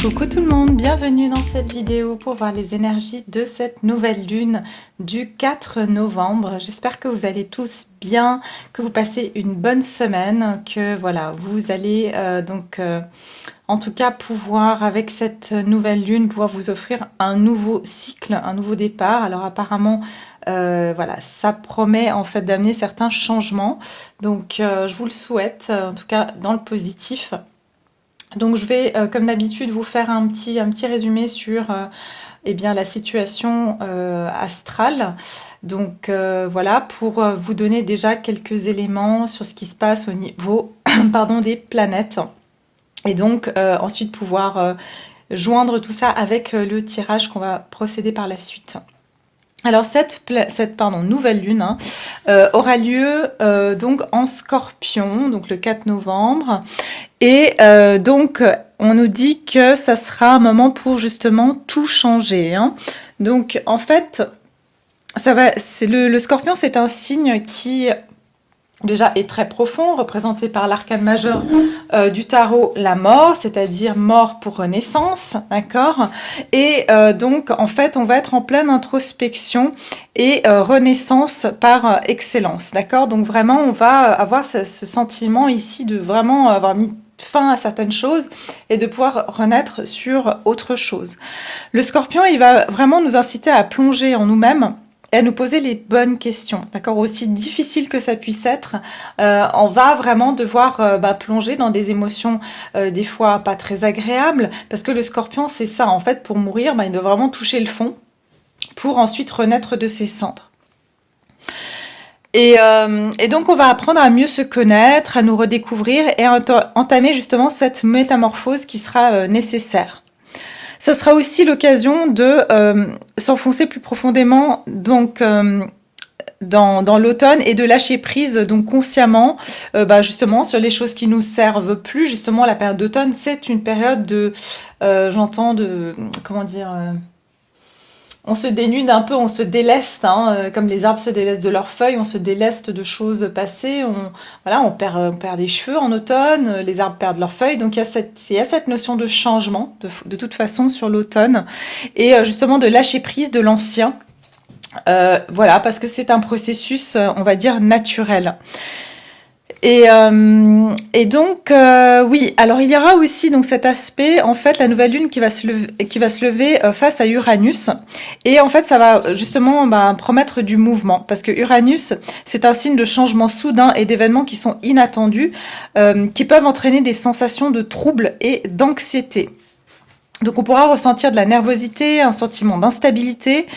Coucou tout le monde, bienvenue dans cette vidéo pour voir les énergies de cette nouvelle lune du 4 novembre. J'espère que vous allez tous bien, que vous passez une bonne semaine, que voilà, vous allez en tout cas pouvoir avec cette nouvelle lune pouvoir vous offrir un nouveau cycle, un nouveau départ. Alors apparemment voilà, ça promet en fait d'amener certains changements, donc je vous le souhaite, en tout cas dans le positif. Donc je vais, comme d'habitude, vous faire un petit résumé sur eh bien, la situation astrale. Donc voilà, pour vous donner déjà quelques éléments sur ce qui se passe au niveau pardon, des planètes. Et donc ensuite pouvoir joindre tout ça avec le tirage qu'on va procéder par la suite. Alors cette nouvelle lune aura lieu donc en Scorpion, donc le 4 novembre. Et donc, on nous dit que ça sera un moment pour justement tout changer. Donc, en fait, le Scorpion, c'est un signe qui déjà est très profond, représenté par l'arcane majeur du tarot, la mort, c'est-à-dire mort pour renaissance, d'accord. Et donc, en fait, on va être en pleine introspection et renaissance par excellence, d'accord. Donc vraiment, on va avoir ce sentiment ici de vraiment avoir mis fin à certaines choses et de pouvoir renaître sur autre chose. Le Scorpion, il va vraiment nous inciter à plonger en nous-mêmes et à nous poser les bonnes questions, d'accord. Aussi difficile que ça puisse être, on va vraiment devoir plonger dans des émotions des fois pas très agréables, parce que le Scorpion, c'est ça, en fait, pour mourir, il doit vraiment toucher le fond pour ensuite renaître de ses cendres. Et donc, on va apprendre à mieux se connaître, à nous redécouvrir et à entamer justement cette métamorphose qui sera nécessaire. Ça sera aussi l'occasion de s'enfoncer plus profondément donc dans l'automne et de lâcher prise donc consciemment justement sur les choses qui nous servent plus. Justement, la période d'automne, c'est une période de on se dénude un peu, on se déleste, comme les arbres se délestent de leurs feuilles, on se déleste de choses passées, on perd des cheveux en automne, les arbres perdent leurs feuilles, donc il y a cette notion de changement, de toute façon, sur l'automne, et justement de lâcher prise de l'ancien, voilà, parce que c'est un processus, on va dire, naturel. Et donc oui, alors il y aura aussi donc cet aspect, en fait, la nouvelle lune qui va se lever face à Uranus, et en fait ça va justement promettre du mouvement, parce que Uranus, c'est un signe de changement soudain et d'événements qui sont inattendus, qui peuvent entraîner des sensations de trouble et d'anxiété. Donc on pourra ressentir de la nervosité, un sentiment d'instabilité,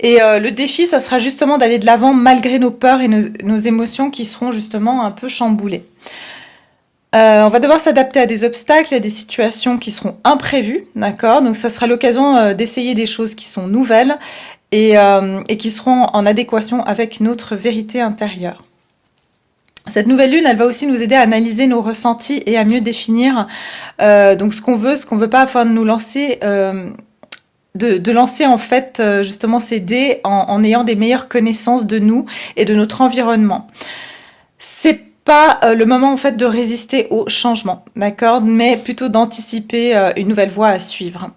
et le défi, ça sera justement d'aller de l'avant malgré nos peurs et nos émotions qui seront justement un peu chamboulées. On va devoir s'adapter à des obstacles, à des situations qui seront imprévues, d'accord. Donc ça sera l'occasion d'essayer des choses qui sont nouvelles et qui seront en adéquation avec notre vérité intérieure. Cette nouvelle lune, elle va aussi nous aider à analyser nos ressentis et à mieux définir donc ce qu'on veut pas, afin de nous lancer, de lancer en fait justement ces dés en ayant des meilleures connaissances de nous et de notre environnement. C'est pas le moment en fait de résister au changement, d'accord, mais plutôt d'anticiper une nouvelle voie à suivre.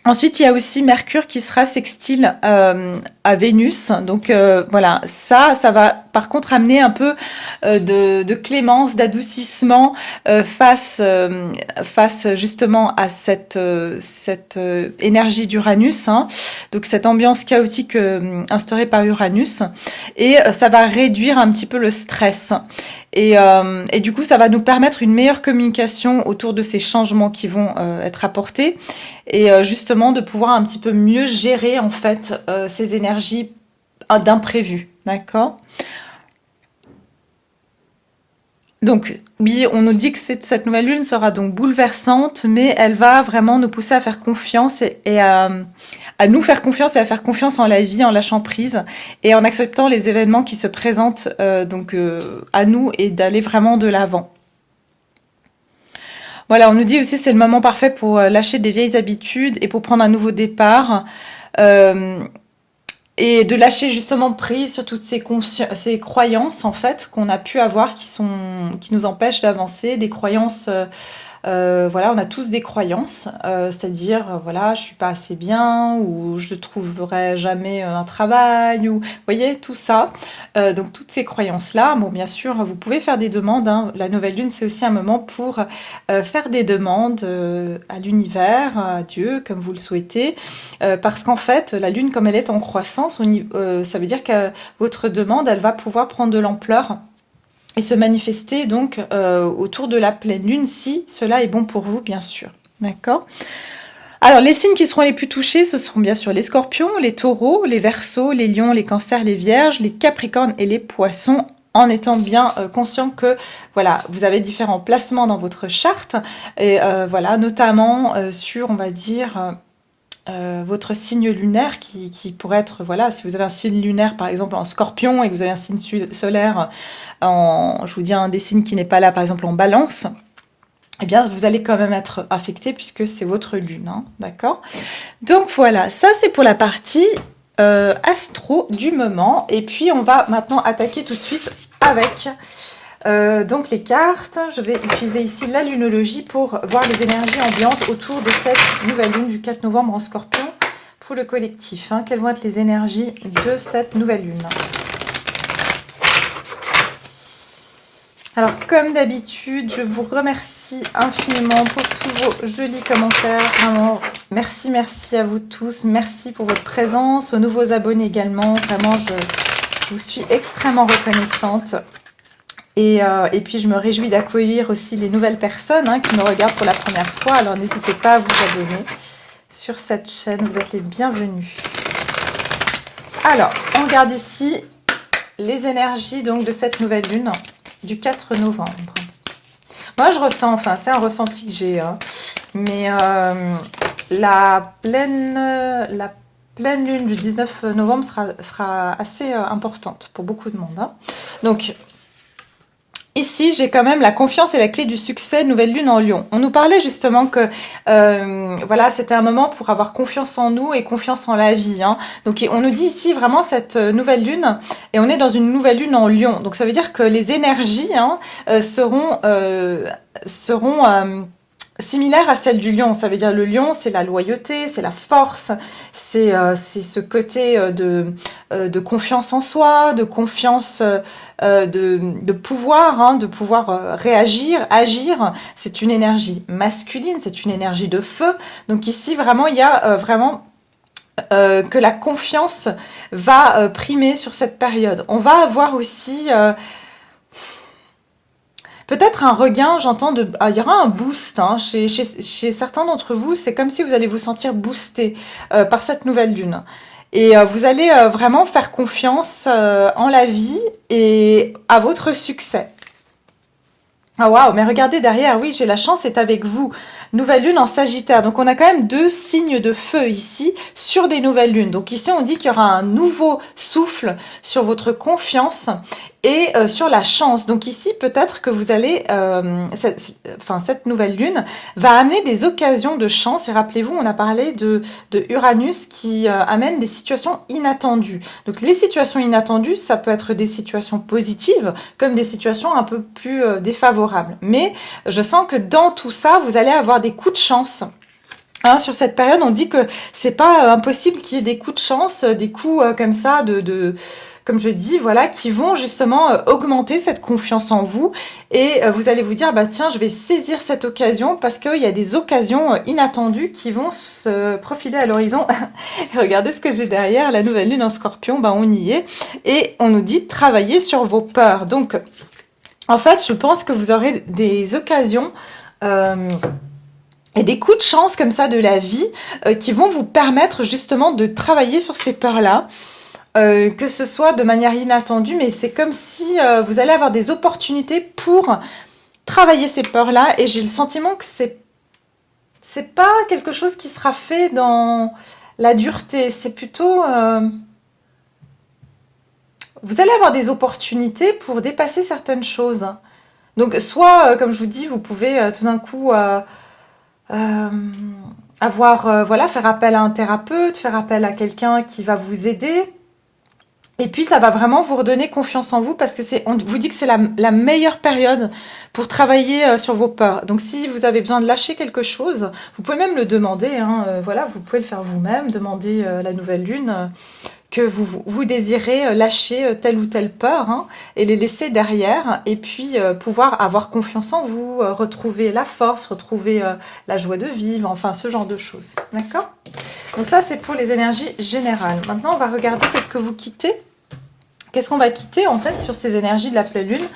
Ensuite, il y a aussi Mercure qui sera sextile à Vénus. Donc voilà, ça va par contre amener un peu de clémence, d'adoucissement face justement à cette énergie d'Uranus. Donc cette ambiance chaotique instaurée par Uranus. Et ça va réduire un petit peu le stress. Et du coup, ça va nous permettre une meilleure communication autour de ces changements qui vont être apportés, et justement de pouvoir un petit peu mieux gérer en fait ces énergies d'imprévu, d'accord. Donc, oui, on nous dit que cette nouvelle lune sera donc bouleversante, mais elle va vraiment nous pousser à faire confiance et à nous faire confiance et à faire confiance en la vie, en lâchant prise et en acceptant les événements qui se présentent à nous et d'aller vraiment de l'avant. Voilà, on nous dit aussi que c'est le moment parfait pour lâcher des vieilles habitudes et pour prendre un nouveau départ. Euh, et de lâcher justement prise sur toutes ces croyances en fait qu'on a pu avoir qui nous empêchent d'avancer, des croyances voilà, on a tous des croyances, c'est-à-dire, voilà, je suis pas assez bien, ou je trouverai jamais un travail, ou, vous voyez, tout ça. Donc, toutes ces croyances-là, bon, bien sûr, vous pouvez faire des demandes, hein. La nouvelle lune, c'est aussi un moment pour faire des demandes à l'univers, à Dieu, comme vous le souhaitez, parce qu'en fait, la lune, comme elle est en croissance, ça veut dire que votre demande, elle va pouvoir prendre de l'ampleur et se manifester donc autour de la pleine lune, si cela est bon pour vous, bien sûr. D'accord ? Alors, les signes qui seront les plus touchés, ce seront bien sûr les scorpions, les taureaux, les verseaux, les lions, les cancers, les vierges, les capricornes et les poissons, en étant bien conscient que voilà, vous avez différents placements dans votre charte, et voilà, notamment sur, on va dire... votre signe lunaire qui pourrait être, voilà, si vous avez un signe lunaire par exemple en scorpion et que vous avez un signe solaire je vous dis un des signes qui n'est pas là par exemple en balance, eh bien vous allez quand même être affecté puisque c'est votre lune, hein, d'accord? Donc voilà, ça c'est pour la partie astro du moment, et puis on va maintenant attaquer tout de suite avec donc les cartes. Je vais utiliser ici la lunologie pour voir les énergies ambiantes autour de cette nouvelle lune du 4 novembre en scorpion pour le collectif, hein. Quelles vont être les énergies de cette nouvelle lune? Alors comme d'habitude, je vous remercie infiniment pour tous vos jolis commentaires. Vraiment, merci à vous tous. Merci pour votre présence, aux nouveaux abonnés également. Vraiment, je vous suis extrêmement reconnaissante. Et puis je me réjouis d'accueillir aussi les nouvelles personnes qui me regardent pour la première fois. Alors n'hésitez pas à vous abonner sur cette chaîne, vous êtes les bienvenus. Alors, on regarde ici les énergies donc de cette nouvelle lune du 4 novembre. Moi je ressens, enfin c'est un ressenti que j'ai, mais la pleine lune du 19 novembre sera assez importante pour beaucoup de monde, hein. Donc ici, j'ai quand même la confiance et la clé du succès, nouvelle lune en Lion. On nous parlait justement que voilà, c'était un moment pour avoir confiance en nous et confiance en la vie, hein. Donc on nous dit ici vraiment cette nouvelle lune, et on est dans une nouvelle lune en Lion. Donc ça veut dire que les énergies seront similaire à celle du lion. Ça veut dire le lion, c'est la loyauté, c'est la force, c'est ce côté de confiance en soi, de confiance, de pouvoir, de pouvoir réagir, agir. C'est une énergie masculine, c'est une énergie de feu. Donc ici, vraiment, il y a vraiment... que la confiance va primer sur cette période. On va avoir aussi... peut-être un regain, j'entends, il y aura un boost, hein, chez certains d'entre vous, c'est comme si vous allez vous sentir boosté par cette nouvelle lune. Et vous allez vraiment faire confiance en la vie et à votre succès. Ah waouh, mais regardez derrière, oui, j'ai la chance est avec vous. Nouvelle lune en Sagittaire. Donc on a quand même deux signes de feu ici sur des nouvelles lunes. Donc ici on dit qu'il y aura un nouveau souffle sur votre confiance et sur la chance. Donc ici peut-être que vous allez, cette nouvelle lune va amener des occasions de chance. Et rappelez-vous, on a parlé de Uranus qui amène des situations inattendues. Donc les situations inattendues, ça peut être des situations positives comme des situations un peu plus défavorables. Mais je sens que dans tout ça, vous allez avoir des coups de chance. Hein, sur cette période, on dit que c'est pas impossible qu'il y ait des coups de chance, des coups comme ça, comme je dis, voilà, qui vont justement augmenter cette confiance en vous. Et vous allez vous dire, bah tiens, je vais saisir cette occasion parce qu'il y a des occasions inattendues qui vont se profiler à l'horizon. Regardez ce que j'ai derrière, la nouvelle lune en Scorpion, bah on y est. Et on nous dit de travailler sur vos peurs. Donc, en fait, je pense que vous aurez des occasions... et des coups de chance comme ça de la vie qui vont vous permettre justement de travailler sur ces peurs-là. que ce soit de manière inattendue, mais c'est comme si vous allez avoir des opportunités pour travailler ces peurs-là, et j'ai le sentiment que c'est pas quelque chose qui sera fait dans la dureté, c'est plutôt vous allez avoir des opportunités pour dépasser certaines choses. Donc soit comme je vous dis, vous pouvez tout d'un coup euh, avoir voilà, faire appel à un thérapeute, faire appel à quelqu'un qui va vous aider. Et puis ça va vraiment vous redonner confiance en vous, parce que on vous dit que c'est la meilleure période pour travailler sur vos peurs. Donc si vous avez besoin de lâcher quelque chose, vous pouvez même le demander, hein, voilà, vous pouvez le faire vous-même, demander la nouvelle lune que vous désirez lâcher telle ou telle peur, hein, et les laisser derrière, et puis pouvoir avoir confiance en vous, retrouver la force, retrouver la joie de vivre, enfin ce genre de choses. D'accord? Donc ça c'est pour les énergies générales. Maintenant on va regarder qu'est-ce que vous quittez. Qu'est-ce qu'on va quitter en fait sur ces énergies de la pleine lune,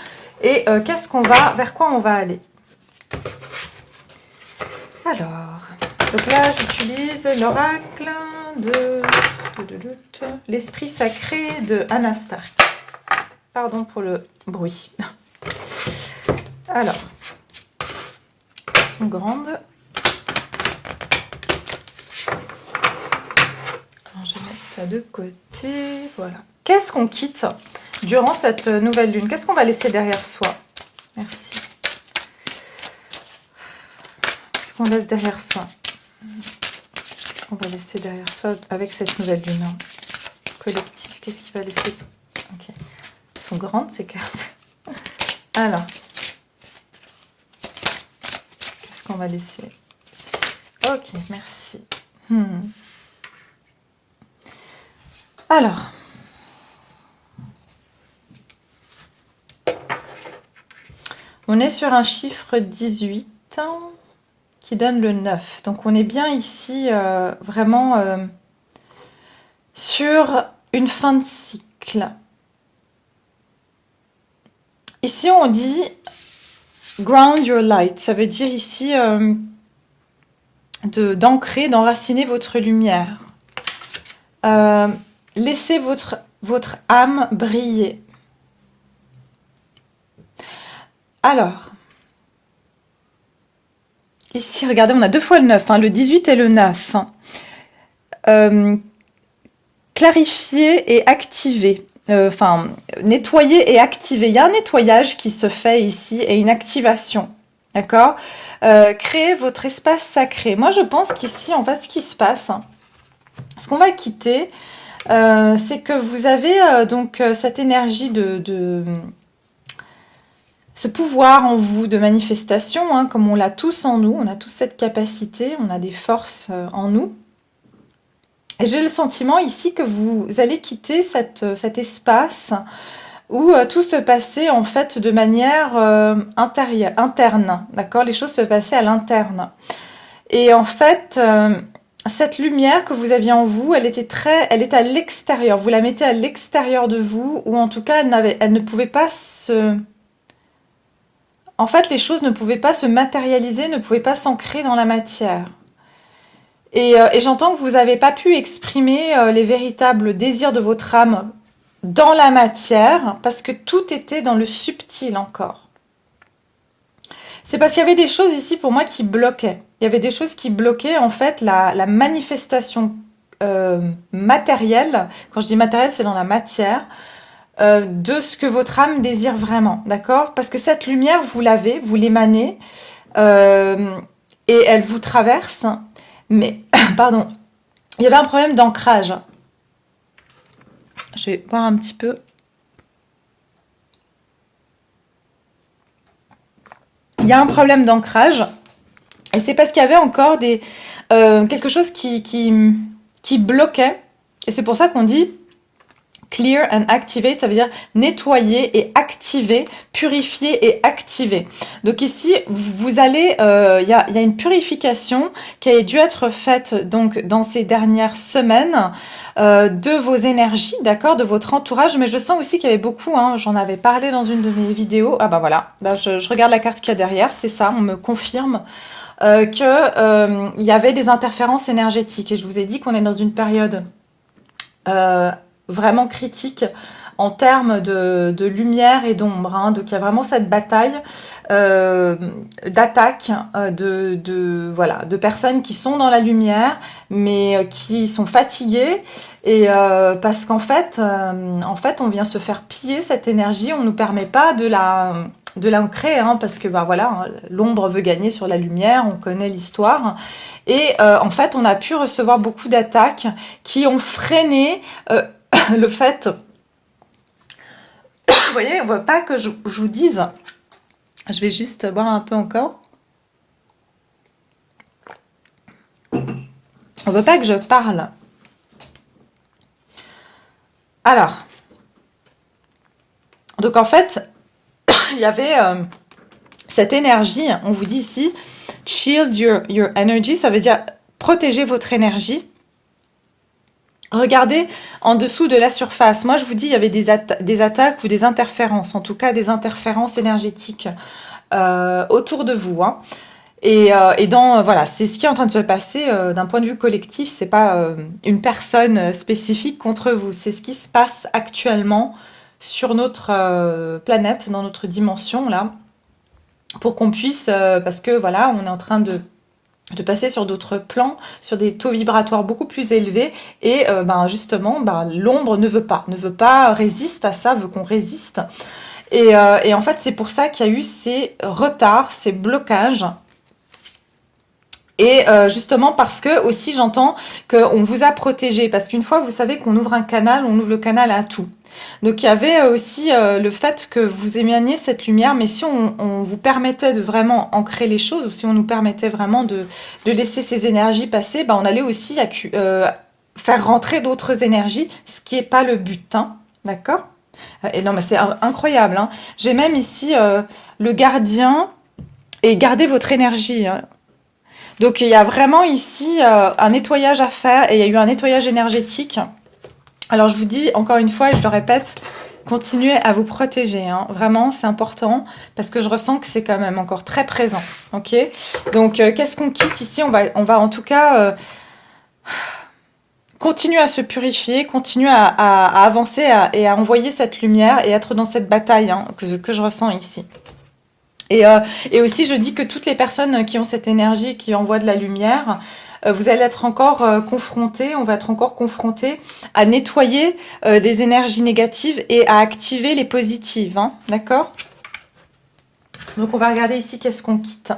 et vers quoi on va aller. Alors, donc là j'utilise l'oracle de l'esprit sacré de Anna Stark. Pardon pour le bruit. Alors, elles sont grandes. Alors, je vais mettre ça de côté. Voilà. Qu'est-ce qu'on quitte durant cette nouvelle lune? Qu'est-ce qu'on va laisser derrière soi? Merci. Qu'est-ce qu'on laisse derrière soi? Qu'est-ce qu'on va laisser derrière soi avec cette nouvelle lune, hein? Collectif, qu'est-ce qu'il va laisser? Ok. Elles sont grandes ces cartes. Alors, qu'est-ce qu'on va laisser? Ok, merci. Alors, on est sur un chiffre 18 qui donne le 9. Donc on est bien ici vraiment sur une fin de cycle. Ici on dit ground your light. Ça veut dire ici d'ancrer, d'enraciner votre lumière. Laissez votre âme briller. Alors, ici, regardez, on a 2 fois le 9, hein, le 18 et le 9. Clarifier et activer. Nettoyer et activer. Il y a un nettoyage qui se fait ici et une activation. D'accord? Créer votre espace sacré. Moi, je pense qu'ici, en fait, ce qui se passe, ce qu'on va quitter, c'est que vous avez donc cette énergie ce pouvoir en vous de manifestation, hein, comme on l'a tous en nous, on a tous cette capacité, on a des forces en nous. Et j'ai le sentiment ici que vous allez quitter cet espace où tout se passait en fait de manière interne, d'accord? Les choses se passaient à l'interne. Et en fait, cette lumière que vous aviez en vous, elle était à l'extérieur. Vous la mettez à l'extérieur de vous, ou en tout cas, elle ne pouvait pas se... En fait, les choses ne pouvaient pas se matérialiser, ne pouvaient pas s'ancrer dans la matière. Et j'entends que vous n'avez pas pu exprimer les véritables désirs de votre âme dans la matière, parce que tout était dans le subtil encore. C'est parce qu'il y avait des choses ici pour moi qui bloquaient. Il y avait des choses qui bloquaient en fait la manifestation matérielle. Quand je dis matérielle, c'est dans la matière. De ce que votre âme désire vraiment, d'accord? Parce que cette lumière, vous l'avez, vous l'émanez, et elle vous traverse, mais, pardon, il y avait un problème d'ancrage. Je vais boire un petit peu. Il y a un problème d'ancrage, et c'est parce qu'il y avait encore quelque chose qui bloquait, et c'est pour ça qu'on dit clear and activate, ça veut dire nettoyer et activer, purifier et activer. Donc ici, vous allez, il y a une purification qui a dû être faite donc dans ces dernières semaines de vos énergies, d'accord, de votre entourage. Mais je sens aussi qu'il y avait beaucoup, hein, j'en avais parlé dans une de mes vidéos. Ah bah voilà, là, je regarde la carte qu'il y a derrière, c'est ça, on me confirme que il y avait des interférences énergétiques. Et je vous ai dit qu'on est dans une période vraiment critique en termes de lumière et d'ombre, hein. Donc il y a vraiment cette bataille d'attaque voilà, de personnes qui sont dans la lumière mais qui sont fatiguées et parce en fait on vient se faire piller cette énergie, on nous permet pas de l'ancrer, hein, parce que bah voilà, hein, l'ombre veut gagner sur la lumière, on connaît l'histoire et en fait on a pu recevoir beaucoup d'attaques qui ont freiné le fait. Vous voyez, on ne veut pas que je vous dise. Je vais juste boire un peu encore. On ne veut pas que je parle. Alors, donc en fait, il y avait cette énergie. On vous dit ici, shield your energy, ça veut dire protéger votre énergie. Regardez en dessous de la surface. Moi, je vous dis, il y avait des attaques ou des interférences, en tout cas des interférences énergétiques autour de vous, hein. Et voilà, c'est ce qui est en train de se passer d'un point de vue collectif. C'est pas une personne spécifique contre vous. C'est ce qui se passe actuellement sur notre planète, dans notre dimension là, pour qu'on puisse, parce que voilà, on est en train de passer sur d'autres plans, sur des taux vibratoires beaucoup plus élevés et justement l'ombre ne veut pas, résiste à ça, veut qu'on résiste et en fait c'est pour ça qu'il y a eu ces retards, ces blocages et justement parce que aussi j'entends qu'on vous a protégé, parce qu'une fois vous savez qu'on ouvre un canal, on ouvre le canal à tout. Donc il y avait aussi le fait que vous émaniez cette lumière, mais si on vous permettait de vraiment ancrer les choses, ou si on nous permettait vraiment de laisser ces énergies passer, on allait aussi faire rentrer d'autres énergies, ce qui n'est pas le but, hein, d'accord? Et non mais c'est incroyable, hein. J'ai même ici le gardien et gardez votre énergie, hein. Donc il y a vraiment ici un nettoyage à faire et il y a eu un nettoyage énergétique. Alors je vous dis encore une fois et je le répète, continuez à vous protéger, hein. Vraiment c'est important parce que je ressens que c'est quand même encore très présent, ok? Donc qu'est-ce qu'on quitte ici? On va en tout cas continuer à se purifier, continuer à avancer et à envoyer cette lumière et être dans cette bataille, hein, que je ressens ici. Et aussi, je dis que toutes les personnes qui ont cette énergie, qui envoient de la lumière, vous allez être encore confrontés, on va être encore confrontés à nettoyer des énergies négatives et à activer les positives, hein, d'accord? Donc, on va regarder ici qu'est-ce qu'on quitte.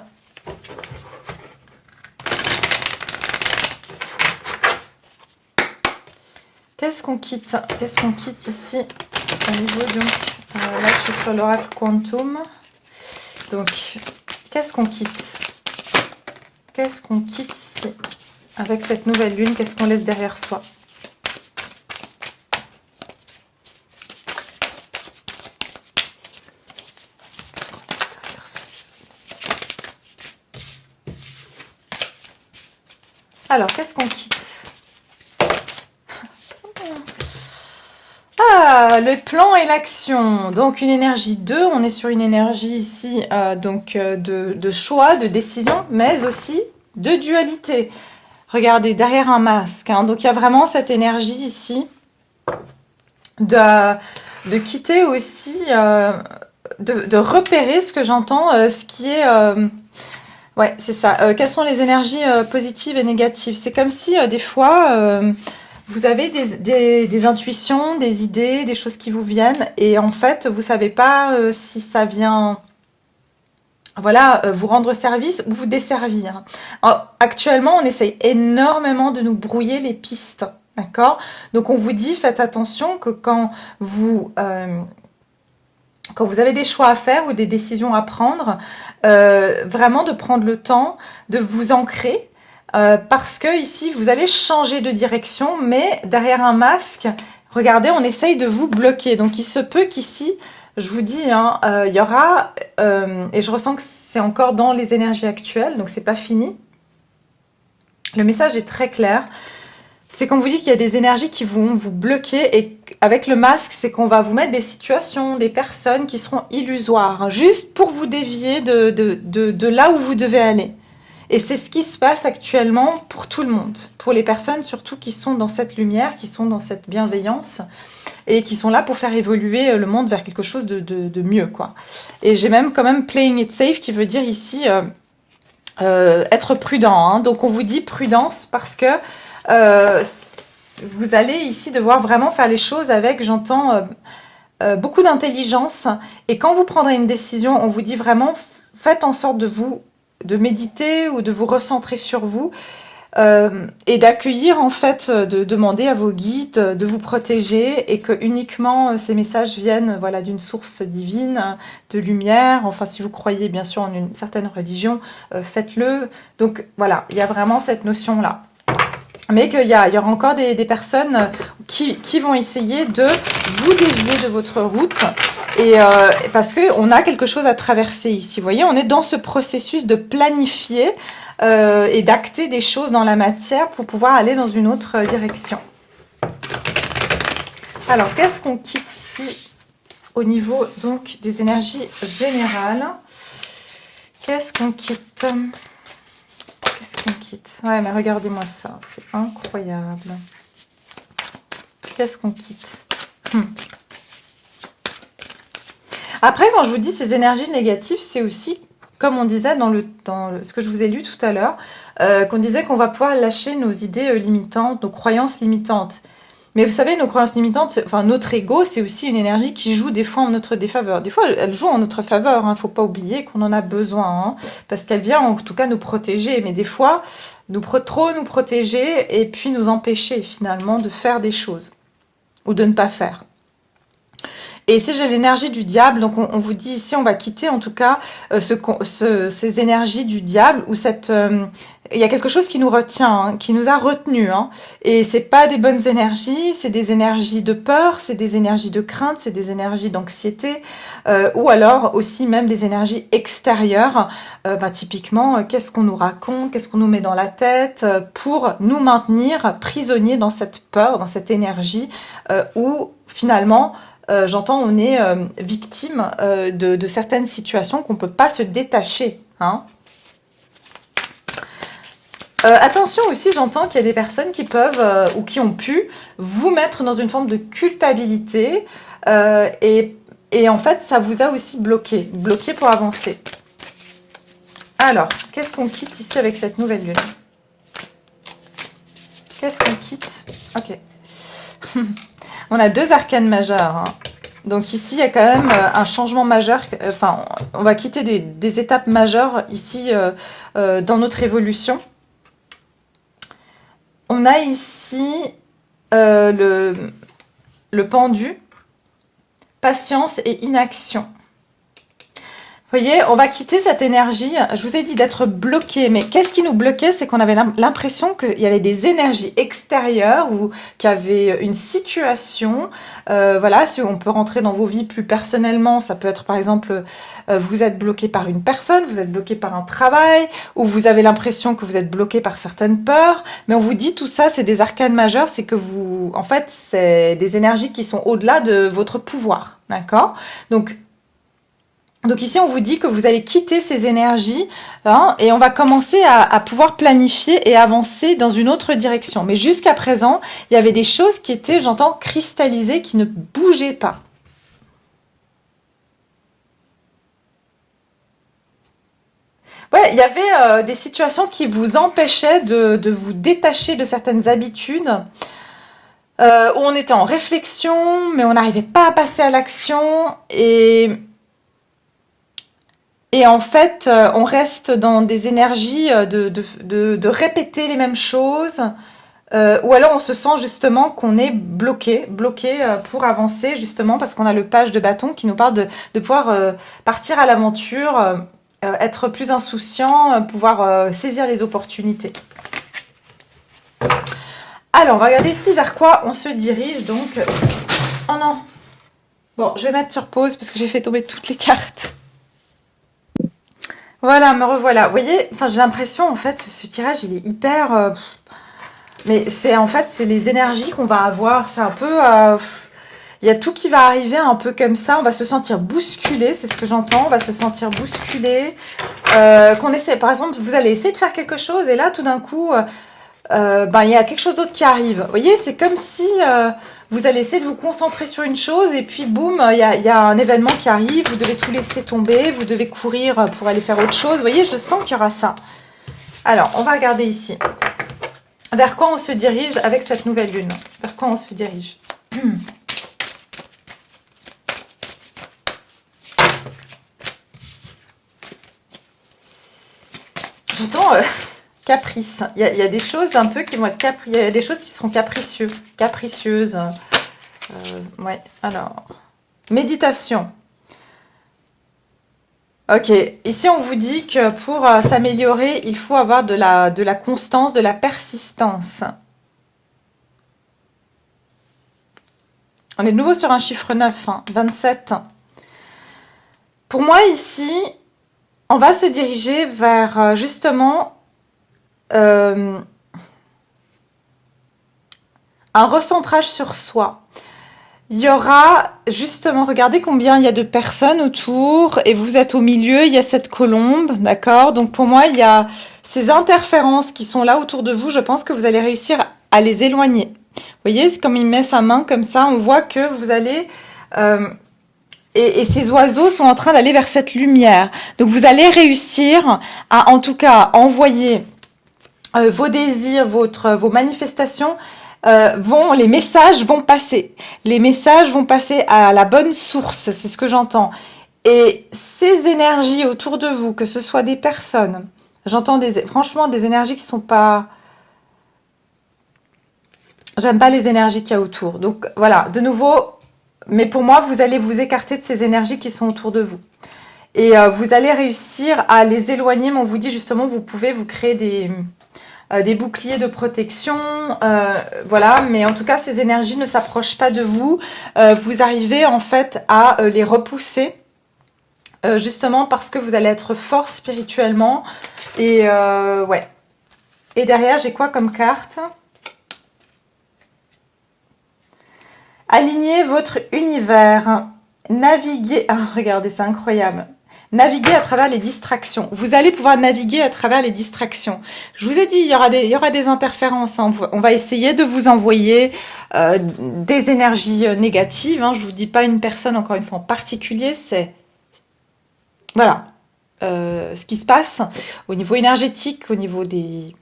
Qu'est-ce qu'on quitte? Qu'est-ce qu'on quitte ici au niveau donc là, je suis sur l'oracle Quantum. Donc, qu'est-ce qu'on quitte? Qu'est-ce qu'on quitte ici? Avec cette nouvelle lune, qu'est-ce qu'on laisse derrière soi? Qu'est-ce qu'on laisse derrière soi? Alors, qu'est-ce qu'on quitte? Ah, le plan et l'action. Donc une énergie 2, on est sur une énergie ici de choix, de décision, mais aussi de dualité. Regardez, derrière un masque, hein. Donc il y a vraiment cette énergie ici de quitter aussi, de repérer ce que j'entends, ce qui est... ouais, c'est ça. Quelles sont les énergies positives et négatives? C'est comme si des fois... vous avez des intuitions, des idées, des choses qui vous viennent et en fait, vous savez pas si ça vient, voilà, vous rendre service ou vous desservir. Alors, actuellement, on essaye énormément de nous brouiller les pistes, d'accord? Donc, on vous dit, faites attention que quand vous avez des choix à faire ou des décisions à prendre, vraiment de prendre le temps de vous ancrer. Parce que ici, vous allez changer de direction, mais derrière un masque, regardez, on essaye de vous bloquer. Donc, il se peut qu'ici, je vous dis, hein, il y aura, et je ressens que c'est encore dans les énergies actuelles, donc c'est pas fini. Le message est très clair. C'est qu'on vous dit qu'il y a des énergies qui vont vous bloquer et avec le masque, c'est qu'on va vous mettre des situations, des personnes qui seront illusoires, juste pour vous dévier de là où vous devez aller. Et c'est ce qui se passe actuellement pour tout le monde, pour les personnes surtout qui sont dans cette lumière, qui sont dans cette bienveillance et qui sont là pour faire évoluer le monde vers quelque chose de mieux, quoi. Et j'ai même quand même playing it safe qui veut dire ici être prudent, hein. Donc on vous dit prudence parce que vous allez ici devoir vraiment faire les choses avec, j'entends, beaucoup d'intelligence. Et quand vous prendrez une décision, on vous dit vraiment faites en sorte de méditer ou de vous recentrer sur vous et d'accueillir en fait, de demander à vos guides de vous protéger et que uniquement ces messages viennent voilà d'une source divine, de lumière. Enfin, si vous croyez bien sûr en une certaine religion, faites-le. Donc voilà, il y a vraiment cette notion là. Mais qu'il y aura encore des personnes qui vont essayer de vous dévier de votre route. Et parce qu'on a quelque chose à traverser ici. Vous voyez, on est dans ce processus de planifier et d'acter des choses dans la matière pour pouvoir aller dans une autre direction. Alors, qu'est-ce qu'on quitte ici au niveau donc des énergies générales? Qu'est-ce qu'on quitte? Qu'est-ce qu'on quitte? Ouais, mais regardez-moi ça, c'est incroyable. Qu'est-ce qu'on quitte? Après, quand je vous dis ces énergies négatives, c'est aussi, comme on disait dans ce que je vous ai lu tout à l'heure, qu'on disait qu'on va pouvoir lâcher nos idées limitantes, nos croyances limitantes. Mais vous savez, nos croyances limitantes, enfin notre ego, c'est aussi une énergie qui joue des fois en notre défaveur. Des fois, elle joue en notre faveur. Hein. Faut pas oublier qu'on en a besoin, hein, parce qu'elle vient en tout cas nous protéger. Mais des fois, trop nous protéger et puis nous empêcher finalement de faire des choses ou de ne pas faire. Et ici, j'ai l'énergie du diable. Donc, on vous dit ici, on va quitter en tout cas ces énergies du diable ou il y a quelque chose qui nous retient, hein, qui nous a retenus. Hein, et c'est pas des bonnes énergies, c'est des énergies de peur, c'est des énergies de crainte, c'est des énergies d'anxiété, ou alors aussi même des énergies extérieures. Typiquement, qu'est-ce qu'on nous raconte, qu'est-ce qu'on nous met dans la tête pour nous maintenir prisonniers dans cette peur, dans cette énergie où finalement... j'entends, on est victime de certaines situations qu'on ne peut pas se détacher. Hein. Attention aussi, j'entends qu'il y a des personnes qui peuvent ou qui ont pu vous mettre dans une forme de culpabilité et en fait, ça vous a aussi bloqué pour avancer. Alors, qu'est-ce qu'on quitte ici avec cette nouvelle lune? Qu'est-ce qu'on quitte? Ok. On a deux arcanes majeures. Hein. Donc ici, il y a quand même un changement majeur. Enfin, on va quitter des étapes majeures ici dans notre évolution. On a ici le pendu, patience et inaction. Vous voyez, on va quitter cette énergie. Je vous ai dit d'être bloqué, mais qu'est-ce qui nous bloquait? C'est qu'on avait l'impression qu'il y avait des énergies extérieures ou qu'il y avait une situation. Voilà, si on peut rentrer dans vos vies plus personnellement, ça peut être par exemple, vous êtes bloqué par une personne, vous êtes bloqué par un travail, ou vous avez l'impression que vous êtes bloqué par certaines peurs. Mais on vous dit tout ça, c'est des arcanes majeures, c'est que vous, en fait, c'est des énergies qui sont au-delà de votre pouvoir, d'accord? Donc ici, on vous dit que vous allez quitter ces énergies hein, et on va commencer à pouvoir planifier et avancer dans une autre direction. Mais jusqu'à présent, il y avait des choses qui étaient, j'entends, cristallisées, qui ne bougeaient pas. Ouais, il y avait des situations qui vous empêchaient de vous détacher de certaines habitudes, où on était en réflexion, mais on n'arrivait pas à passer à l'action et en fait, on reste dans des énergies de répéter les mêmes choses, ou alors on se sent justement qu'on est bloqué pour avancer, justement parce qu'on a le page de bâton qui nous parle de pouvoir partir à l'aventure, être plus insouciant, pouvoir saisir les opportunités. Alors, on va regarder ici vers quoi on se dirige, donc... Oh non! Bon, je vais mettre sur pause parce que j'ai fait tomber toutes les cartes. Voilà, me revoilà. Vous voyez, enfin, j'ai l'impression, en fait, ce tirage, il est hyper... mais c'est, en fait, c'est les énergies qu'on va avoir. C'est un peu... il y a tout qui va arriver un peu comme ça. On va se sentir bousculé, c'est ce que j'entends. On va se sentir bousculé. qu'on essaie, par exemple, vous allez essayer de faire quelque chose et là, tout d'un coup, ben, il y a quelque chose d'autre qui arrive. Vous voyez, c'est comme si vous allez essayer de vous concentrer sur une chose et puis boum, il y a un événement qui arrive, vous devez tout laisser tomber, vous devez courir pour aller faire autre chose. Vous voyez, je sens qu'il y aura ça. Alors, on va regarder ici. Vers quoi on se dirige avec cette nouvelle lune? Vers quoi on se dirige? J'entends caprice. Il y a des choses un peu qui vont être il y a des choses qui seront capricieuses. Ouais, alors. Méditation. Ok, ici on vous dit que pour s'améliorer, il faut avoir de la constance, de la persistance. On est de nouveau sur un chiffre 9, hein, 27. Pour moi ici, on va se diriger vers justement un recentrage sur soi. Il y aura justement, regardez combien il y a de personnes autour et vous êtes au milieu, il y a cette colombe, d'accord? Donc pour moi, il y a ces interférences qui sont là autour de vous, je pense que vous allez réussir à les éloigner. Vous voyez, c'est comme il met sa main comme ça, on voit que vous allez... et ces oiseaux sont en train d'aller vers cette lumière. Donc vous allez réussir à, en tout cas, envoyer vos désirs, vos manifestations, les messages vont passer. Les messages vont passer à la bonne source, c'est ce que j'entends. Et ces énergies autour de vous, que ce soit des personnes, j'entends franchement des énergies qui sont pas... J'aime pas les énergies qu'il y a autour. Donc voilà, de nouveau, mais pour moi, vous allez vous écarter de ces énergies qui sont autour de vous. Et vous allez réussir à les éloigner, mais on vous dit justement, vous pouvez vous créer des boucliers de protection, voilà, mais en tout cas ces énergies ne s'approchent pas de vous, vous arrivez en fait à les repousser, justement parce que vous allez être fort spirituellement, et ouais. Et derrière j'ai quoi comme carte? Alignez votre univers, naviguez, ah, regardez, c'est incroyable. Naviguer à travers les distractions. Vous allez pouvoir naviguer à travers les distractions. Je vous ai dit, il y aura des interférences. Hein. On va essayer de vous envoyer des énergies négatives. Hein. Je vous dis pas une personne, encore une fois, en particulier. C'est voilà ce qui se passe au niveau énergétique, au niveau des...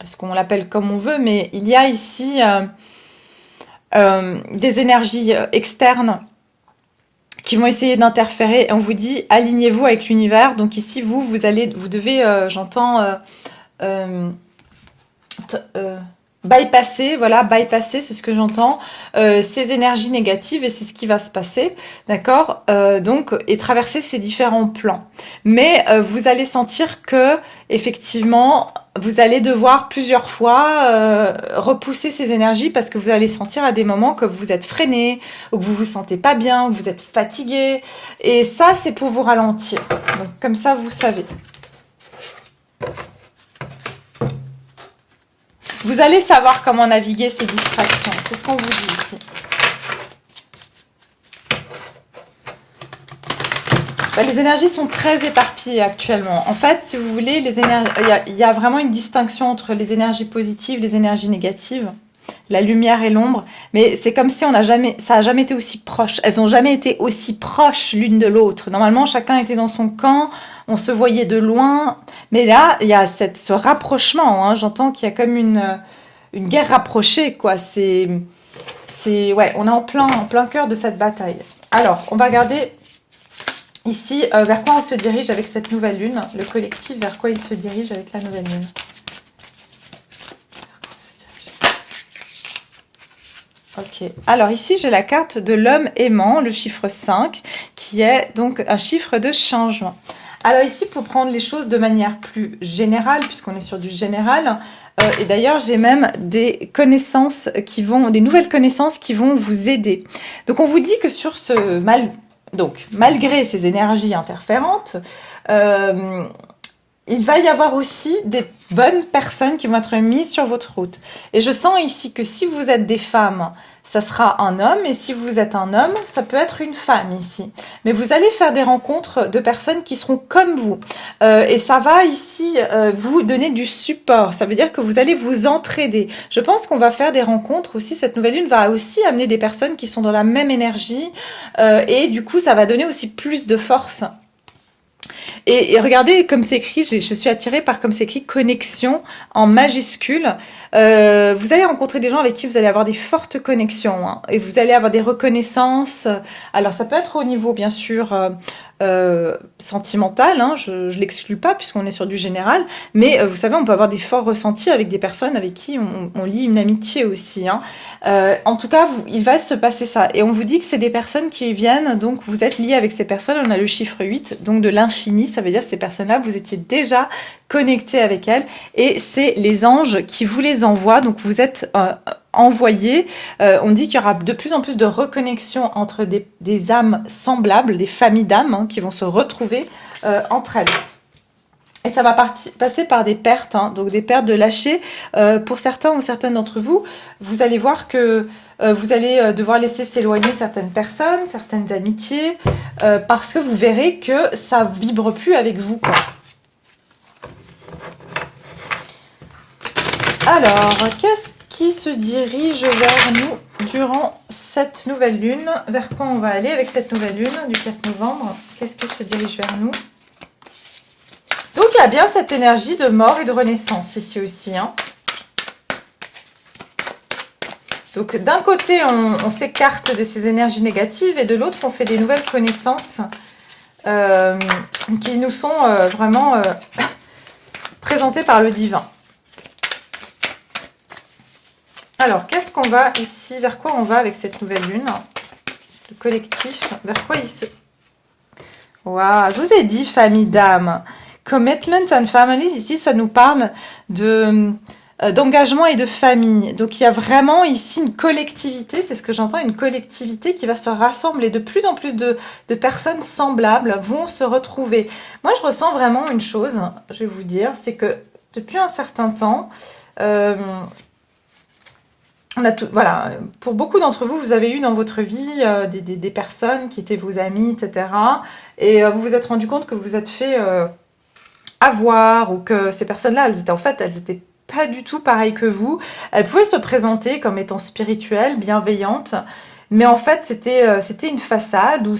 ce qu'on l'appelle comme on veut. Mais il y a ici des énergies externes qui vont essayer d'interférer. On vous dit, alignez-vous avec l'univers. Donc ici, vous devez, j'entends, bypasser, voilà, bypasser, c'est ce que j'entends, ces énergies négatives et c'est ce qui va se passer, d'accord, donc, et traverser ces différents plans. Mais vous allez sentir que, effectivement, vous allez devoir plusieurs fois repousser ces énergies parce que vous allez sentir à des moments que vous êtes freiné, ou que vous vous sentez pas bien, ou que vous êtes fatigué. Et ça, c'est pour vous ralentir. Donc, comme ça, vous savez. Vous allez savoir comment naviguer ces distractions. C'est ce qu'on vous dit ici. Les énergies sont très éparpillées actuellement. En fait, si vous voulez, il y a vraiment une distinction entre les énergies positives et les énergies négatives. La lumière et l'ombre. Mais c'est comme si ça n'a jamais été aussi proche. Elles n'ont jamais été aussi proches l'une de l'autre. Normalement, chacun était dans son camp. On se voyait de loin. Mais là, il y a ce rapprochement. Hein. J'entends qu'il y a comme une guerre rapprochée, quoi. Ouais, on est en plein cœur de cette bataille. Alors, on va regarder... Ici, vers quoi on se dirige avec cette nouvelle lune? Le collectif, vers quoi il se dirige avec la nouvelle lune? Ok. Alors ici, j'ai la carte de l'homme aimant, le chiffre 5, qui est donc un chiffre de changement. Alors ici, pour prendre les choses de manière plus générale, puisqu'on est sur du général, et d'ailleurs, j'ai même des connaissances des nouvelles connaissances qui vont vous aider. Donc, on vous dit que sur donc, malgré ces énergies interférentes, il va y avoir aussi des bonnes personnes qui vont être mises sur votre route. Et je sens ici que si vous êtes des femmes, ça sera un homme, et si vous êtes un homme, ça peut être une femme ici. Mais vous allez faire des rencontres de personnes qui seront comme vous. Et ça va ici vous donner du support. Ça veut dire que vous allez vous entraider. Je pense qu'on va faire des rencontres aussi. Cette nouvelle lune va aussi amener des personnes qui sont dans la même énergie. Et du coup, ça va donner aussi plus de force. Et regardez comme c'est écrit, je suis attirée par comme c'est écrit connexion en majuscule. Vous allez rencontrer des gens avec qui vous allez avoir des fortes connexions, hein, et vous allez avoir des reconnaissances. Alors ça peut être au niveau bien sûr sentimental, hein, je l'exclus pas puisqu'on est sur du général, mais vous savez on peut avoir des forts ressentis avec des personnes avec qui on lie une amitié aussi, hein. En tout cas il va se passer ça, et on vous dit que c'est des personnes qui viennent, donc vous êtes liés avec ces personnes. On a le chiffre 8, donc de l'infini, ça veut dire que ces personnes-là vous étiez déjà connectés avec elles, et c'est les anges qui vous les envoient, donc vous êtes envoyés. On dit qu'il y aura de plus en plus de reconnexion entre des âmes semblables, des familles d'âmes, hein, qui vont se retrouver entre elles. Et ça va passer par des pertes, hein, donc des pertes de lâcher. Pour certains ou certaines d'entre vous, vous allez voir que vous allez devoir laisser s'éloigner certaines personnes, certaines amitiés, parce que vous verrez que ça vibre plus avec vous, quoi. Alors, qu'est-ce qui se dirige vers nous durant cette nouvelle lune? Vers quoi on va aller avec cette nouvelle lune du 4 novembre? Qu'est-ce qui se dirige vers nous? Donc, il y a bien cette énergie de mort et de renaissance ici aussi, hein. Donc, d'un côté, on s'écarte de ces énergies négatives, et de l'autre, on fait des nouvelles connaissances qui nous sont vraiment présentées par le divin. Alors, qu'est-ce qu'on va ici? Vers quoi on va avec cette nouvelle lune? Le collectif, vers quoi il se... Waouh, je vous ai dit, famille d'âme. Commitment and families, ici, ça nous parle d'engagement et de famille. Donc, il y a vraiment ici une collectivité, c'est ce que j'entends, une collectivité qui va se rassembler. De plus en plus de personnes semblables vont se retrouver. Moi, je ressens vraiment une chose, je vais vous dire, c'est que depuis un certain temps... on a tout, voilà, pour beaucoup d'entre vous, vous avez eu dans votre vie des personnes qui étaient vos amis, etc. Et vous vous êtes rendu compte que vous vous êtes fait avoir, ou que ces personnes-là, elles étaient pas du tout pareilles que vous. Elles pouvaient se présenter comme étant spirituelles, bienveillantes, mais en fait, c'était une façade, ou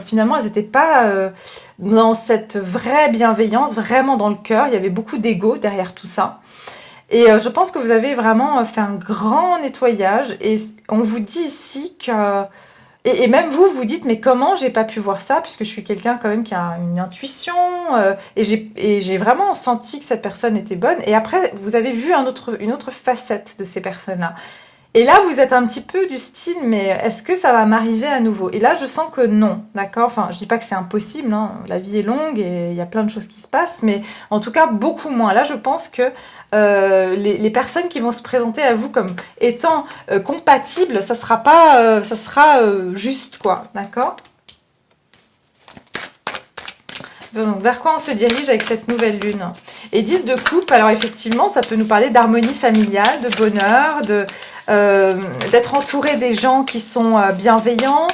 finalement, elles n'étaient pas dans cette vraie bienveillance, vraiment dans le cœur. Il y avait beaucoup d'ego derrière tout ça. Et je pense que vous avez vraiment fait un grand nettoyage, et on vous dit ici que... Et même vous, vous dites, mais comment j'ai pas pu voir ça, puisque je suis quelqu'un quand même qui a une intuition, et j'ai vraiment senti que cette personne était bonne. Et après, vous avez vu une autre facette de ces personnes-là. Et là, vous êtes un petit peu du style, mais est-ce que ça va m'arriver à nouveau? Et là, je sens que non, d'accord? Enfin, je dis pas que c'est impossible, hein. La vie est longue et il y a plein de choses qui se passent, mais en tout cas, beaucoup moins. Là, je pense que les personnes qui vont se présenter à vous comme étant compatibles, ça sera pas, ça sera juste, quoi, d'accord? Donc, vers quoi on se dirige avec cette nouvelle lune? Et 10 de coupe, alors effectivement, ça peut nous parler d'harmonie familiale, de bonheur, d'être entouré des gens qui sont bienveillants.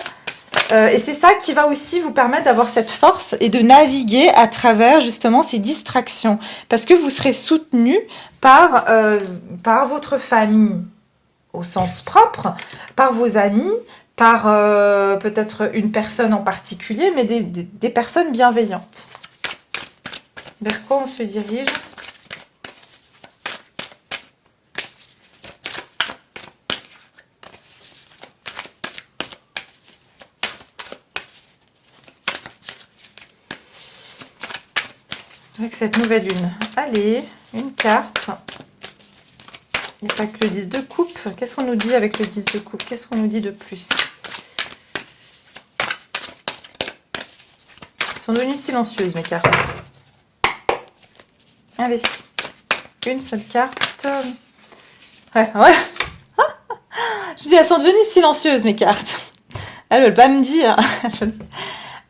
Et c'est ça qui va aussi vous permettre d'avoir cette force et de naviguer à travers justement ces distractions. Parce que vous serez soutenu par votre famille au sens propre, par vos amis, par peut-être une personne en particulier, mais des personnes bienveillantes. Vers quoi on se dirige? Avec cette nouvelle lune. Allez, une carte. Il n'y a pas que le 10 de coupe. Qu'est-ce qu'on nous dit avec le 10 de coupe? Qu'est-ce qu'on nous dit de plus? Elles sont devenues silencieuses, mes cartes. Allez, une seule carte. Ouais. Je dis, elles sont devenues silencieuses, mes cartes. Elles ne veulent pas me dire.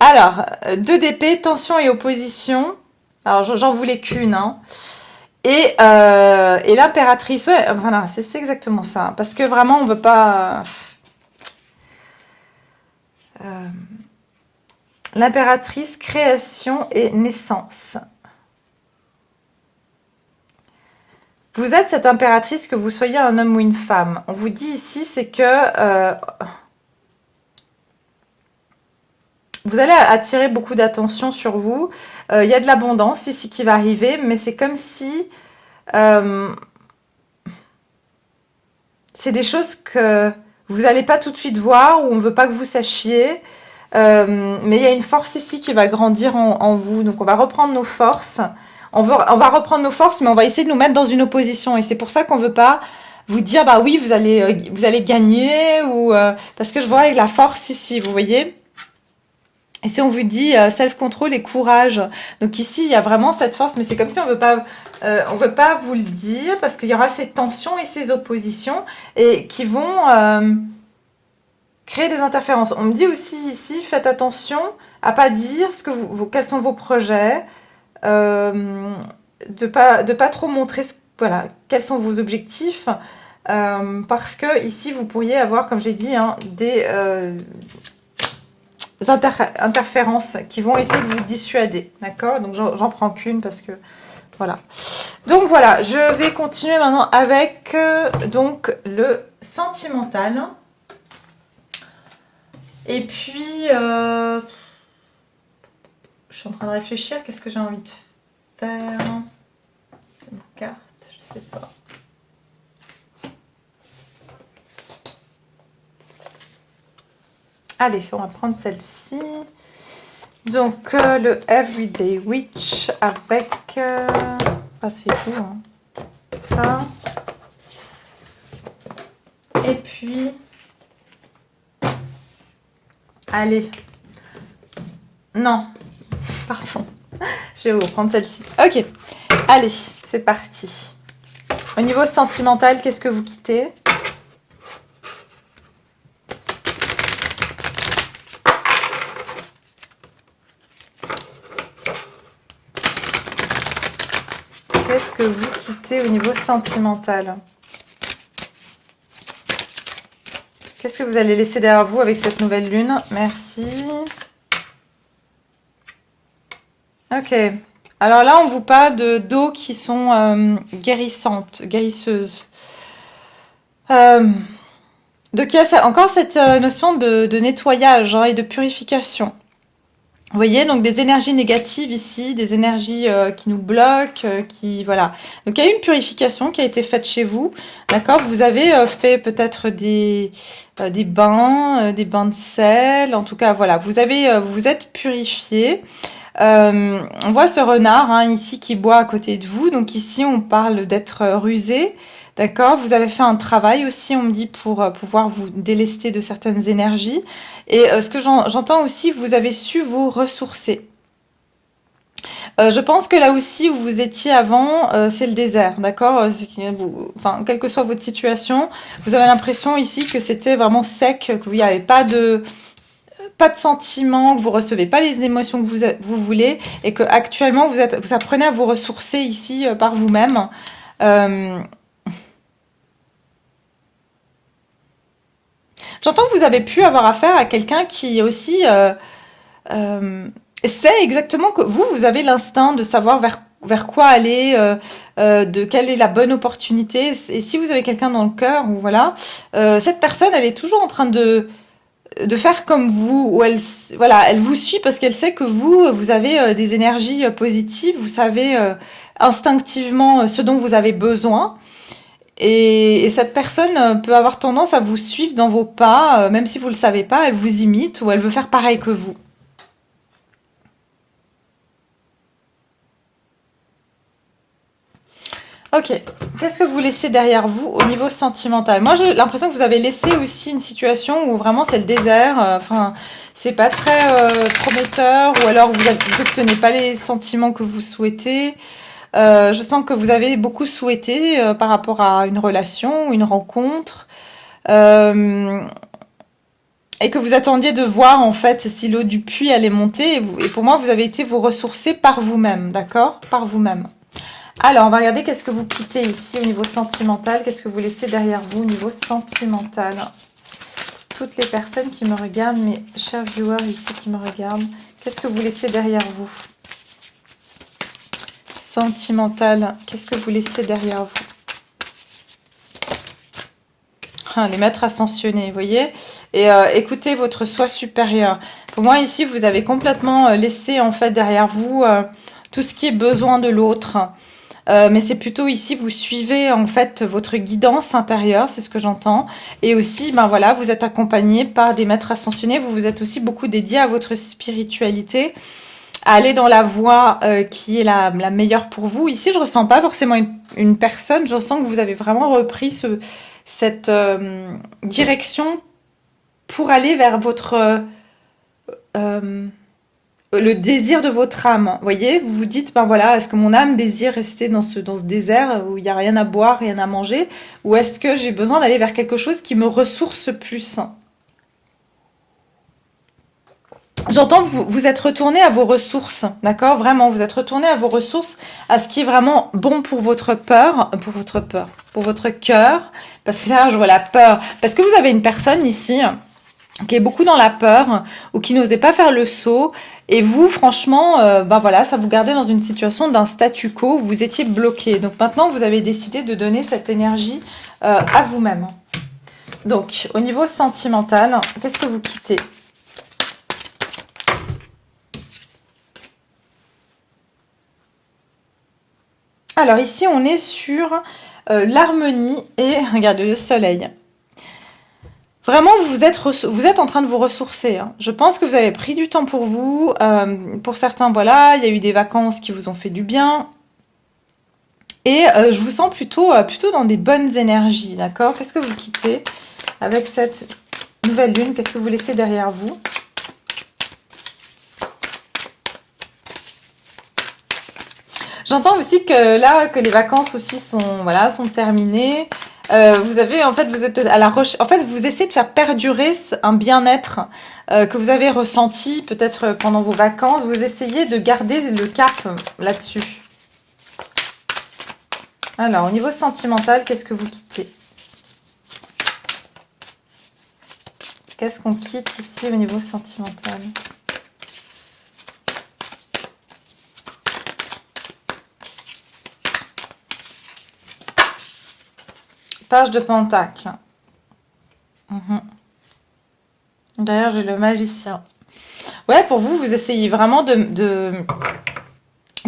Alors, 2 d'épée, tension et opposition. Alors, j'en voulais qu'une, hein. Et l'impératrice, ouais, voilà, c'est exactement ça. Parce que vraiment, on veut pas... l'impératrice, création et naissance. Vous êtes cette impératrice, que vous soyez un homme ou une femme. On vous dit ici, c'est que vous allez attirer beaucoup d'attention sur vous. Il y a de l'abondance ici qui va arriver, mais c'est comme si... c'est des choses que vous n'allez pas tout de suite voir, ou on ne veut pas que vous sachiez. Mais il y a une force ici qui va grandir en vous. Donc on va reprendre nos forces. On va reprendre nos forces, mais on va essayer de nous mettre dans une opposition. Et c'est pour ça qu'on ne veut pas vous dire, bah oui, vous allez gagner, ou parce que je vois avec la force ici, vous voyez. Et si on vous dit self-control et courage, donc ici il y a vraiment cette force, mais c'est comme si on veut pas vous le dire, parce qu'il y aura ces tensions et ces oppositions et qui vont créer des interférences. On me dit aussi ici, faites attention à pas dire quels sont vos projets, de pas trop montrer voilà, quels sont vos objectifs, parce que ici vous pourriez avoir, comme j'ai dit, hein, des interférences qui vont essayer de vous dissuader, d'accord? Donc j'en prends qu'une parce que voilà. Donc voilà, je vais continuer maintenant avec donc le sentimental. Et puis je suis en train de réfléchir, qu'est-ce que j'ai envie de faire? Une carte, je sais pas. Allez, on va prendre celle-ci. Donc, le Everyday Witch avec... ah, c'est tout, hein. Ça. Et puis... allez. Non. Pardon. Je vais vous prendre celle-ci. Ok. Allez, c'est parti. Au niveau sentimental, qu'est-ce que vous quittez ? Qu'est-ce que vous quittez au niveau sentimental? Qu'est-ce que vous allez laisser derrière vous avec cette nouvelle lune? Merci. Ok. Alors là, on vous parle d'eau qui sont guérissantes, guérisseuses. Donc il y a encore cette notion de nettoyage, hein, et de purification. Vous voyez, donc des énergies négatives ici, des énergies qui nous bloquent, voilà. Donc il y a une purification qui a été faite chez vous, d'accord? Vous avez fait peut-être des bains de sel, en tout cas, voilà. Vous êtes purifié. On voit ce renard, hein, ici qui boit à côté de vous. Donc ici, on parle d'être rusé. D'accord, vous avez fait un travail aussi, on me dit, pour pouvoir vous délester de certaines énergies. Et ce que j'entends aussi, vous avez su vous ressourcer. Je pense que là aussi où vous étiez avant, c'est le désert, d'accord? Enfin, quelle que soit votre situation, vous avez l'impression ici que c'était vraiment sec, qu'il n'y avait pas de sentiments, que vous recevez pas les émotions que vous voulez, et que actuellement vous apprenez à vous ressourcer ici par vous-même. J'entends que vous avez pu avoir affaire à quelqu'un qui aussi sait exactement que vous avez l'instinct de savoir vers quoi aller, de quelle est la bonne opportunité. Et si vous avez quelqu'un dans le cœur, ou voilà, cette personne, elle est toujours en train de faire comme vous, ou elle vous suit parce qu'elle sait que vous avez des énergies positives, vous savez instinctivement ce dont vous avez besoin. Et cette personne peut avoir tendance à vous suivre dans vos pas, même si vous ne le savez pas, elle vous imite ou elle veut faire pareil que vous. Ok, qu'est-ce que vous laissez derrière vous au niveau sentimental? Moi, j'ai l'impression que vous avez laissé aussi une situation où vraiment c'est le désert, enfin, c'est pas très prometteur, ou alors vous obtenez pas les sentiments que vous souhaitez. Je sens que vous avez beaucoup souhaité par rapport à une relation ou une rencontre. et que vous attendiez de voir en fait si l'eau du puits allait monter. Et pour moi, vous avez été vous ressourcer par vous-même, d'accord? Par vous-même. Alors, on va regarder qu'est-ce que vous quittez ici au niveau sentimental. Qu'est-ce que vous laissez derrière vous au niveau sentimental? Toutes les personnes qui me regardent, mes chers viewers ici qui me regardent, qu'est-ce que vous laissez derrière vous? Sentimental, qu'est-ce que vous laissez derrière vous? Les maîtres ascensionnés, vous voyez? Et écoutez votre soi supérieur. Pour moi, ici, vous avez complètement laissé, en fait, derrière vous tout ce qui est besoin de l'autre. Mais c'est plutôt ici, vous suivez, en fait, votre guidance intérieure, c'est ce que j'entends. Et aussi, ben voilà, vous êtes accompagné par des maîtres ascensionnés. Vous vous êtes aussi beaucoup dédié à votre spiritualité, à aller dans la voie qui est la meilleure pour vous. Ici, je ressens pas forcément une personne. Je ressens que vous avez vraiment repris cette direction pour aller vers votre le désir de votre âme. Vous voyez, vous vous dites, ben voilà, est-ce que mon âme désire rester dans ce désert où il n'y a rien à boire, rien à manger, ou est-ce que j'ai besoin d'aller vers quelque chose qui me ressource plus? J'entends vous êtes retourné à vos ressources, d'accord? Vraiment, vous êtes retourné à vos ressources, à ce qui est vraiment bon pour votre peur, pour votre cœur, parce que là, je vois la peur. Parce que vous avez une personne ici qui est beaucoup dans la peur ou qui n'osait pas faire le saut. Et vous, franchement, ben voilà, ça vous gardait dans une situation d'un statu quo où vous étiez bloqué. Donc maintenant, vous avez décidé de donner cette énergie à vous-même. Donc, au niveau sentimental, qu'est-ce que vous quittez? Alors ici, on est sur l'harmonie et, regardez, le soleil. Vraiment, vous êtes en train de vous ressourcer. Hein. Je pense que vous avez pris du temps pour vous. Pour certains, voilà, il y a eu des vacances qui vous ont fait du bien. Et je vous sens plutôt dans des bonnes énergies, d'accord? Qu'est-ce que vous quittez avec cette nouvelle lune? Qu'est-ce que vous laissez derrière vous? J'entends aussi que là, que les vacances aussi sont terminées. Vous avez, en fait, vous êtes à la recherche. En fait, vous essayez de faire perdurer un bien-être que vous avez ressenti peut-être pendant vos vacances. Vous essayez de garder le cap là-dessus. Alors, au niveau sentimental, qu'est-ce que vous quittez? Qu'est-ce qu'on quitte ici au niveau sentimental? Page de Pentacle. Derrière, j'ai le magicien. Ouais, pour vous, vous essayez vraiment de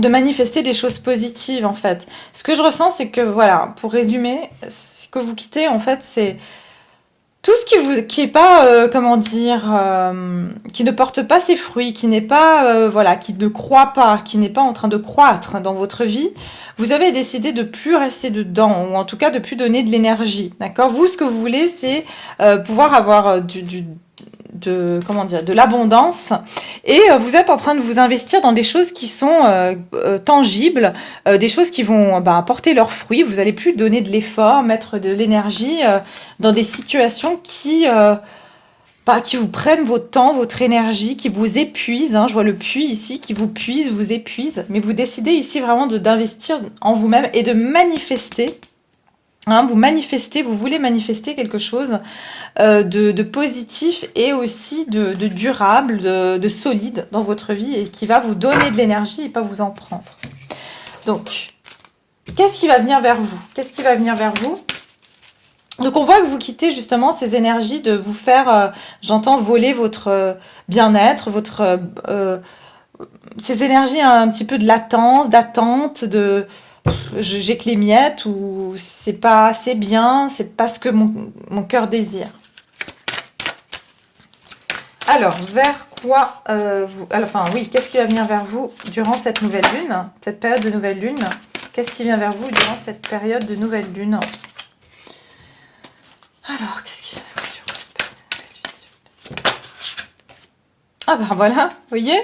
manifester des choses positives, en fait. Ce que je ressens, c'est que, voilà, pour résumer, ce que vous quittez, en fait, c'est tout ce qui est pas, comment dire, qui ne porte pas ses fruits, qui n'est pas, voilà, qui ne croît pas, qui n'est pas en train de croître dans votre vie, vous avez décidé de plus rester dedans, ou en tout cas de plus donner de l'énergie, d'accord? Vous, ce que vous voulez, c'est pouvoir avoir de l'abondance, et vous êtes en train de vous investir dans des choses qui sont tangibles, des choses qui vont porter leurs fruits. Vous allez plus donner de l'effort, mettre de l'énergie dans des situations qui vous prennent votre temps, votre énergie, qui vous épuisent. Hein. Je vois le puits ici qui vous puise, vous épuise, mais vous décidez ici vraiment d'investir en vous-même et de manifester. Hein, vous voulez manifester quelque chose de positif et aussi de durable, de solide dans votre vie et qui va vous donner de l'énergie et pas vous en prendre. Donc, qu'est-ce qui va venir vers vous? Qu'est-ce qui va venir vers vous? Donc, on voit que vous quittez justement ces énergies de vous faire, j'entends, voler votre bien-être, ces énergies un petit peu de latence, d'attente, j'ai que les miettes ou c'est pas assez bien, c'est pas ce que mon cœur désire. Alors, vers quoi qu'est-ce qui va venir vers vous durant cette nouvelle lune, cette période de nouvelle lune? Qu'est-ce qui vient vers vous durant cette période de nouvelle lune? Alors, qu'est-ce qui vient vers vous durant cette période de nouvelle lune? Ah ben voilà, vous voyez?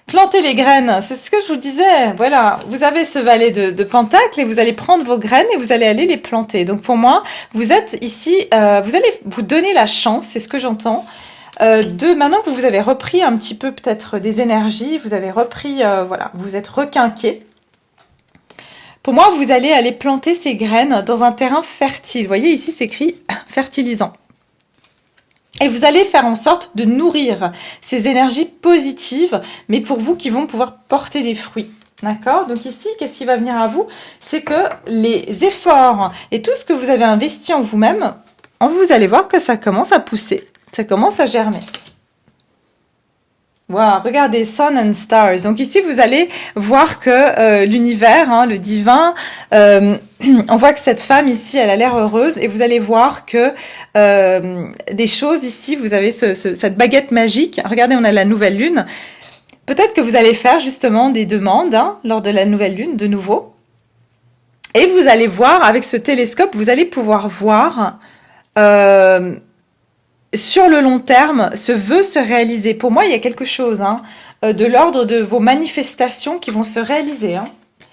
Planter les graines, c'est ce que je vous disais. Voilà, vous avez ce valet de Pentacle et vous allez prendre vos graines et vous allez aller les planter. Donc pour moi, vous êtes ici, vous allez vous donner la chance, c'est ce que j'entends, Maintenant que vous avez repris un petit peu peut-être des énergies, vous avez repris, voilà, vous êtes requinqué. Pour moi, vous allez aller planter ces graines dans un terrain fertile. Vous voyez, ici, c'est écrit fertilisant. Et vous allez faire en sorte de nourrir ces énergies positives, mais pour vous qui vont pouvoir porter des fruits. D'accord? Donc ici, qu'est-ce qui va venir à vous? C'est que les efforts et tout ce que vous avez investi en vous-même, vous allez voir que ça commence à pousser. Ça commence à germer. Wow, regardez, Sun and Stars. Donc ici, vous allez voir que l'univers, hein, le divin, on voit que cette femme ici, elle a l'air heureuse. Et vous allez voir que des choses ici, vous avez cette baguette magique. Regardez, on a la nouvelle lune. Peut-être que vous allez faire justement des demandes hein, lors de la nouvelle lune, de nouveau. Et vous allez voir, avec ce télescope, vous allez pouvoir voir... sur le long terme, ce vœu se réaliser. Pour moi, il y a quelque chose hein, de l'ordre de vos manifestations qui vont se réaliser. Hein.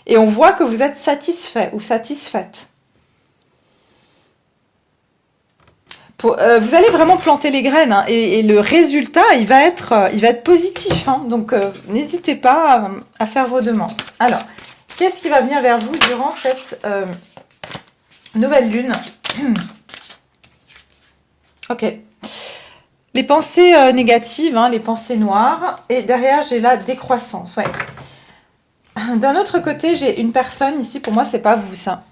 Et on voit que vous êtes satisfait ou satisfaite. Vous allez vraiment planter les graines hein, et le résultat, il va être positif. Hein. Donc, n'hésitez pas à faire vos demandes. Alors, qu'est-ce qui va venir vers vous durant cette nouvelle lune? Ok. Les pensées négatives, hein, les pensées noires. Et derrière, j'ai la décroissance. Ouais. D'un autre côté, j'ai une personne ici. Pour moi, c'est pas vous, ça.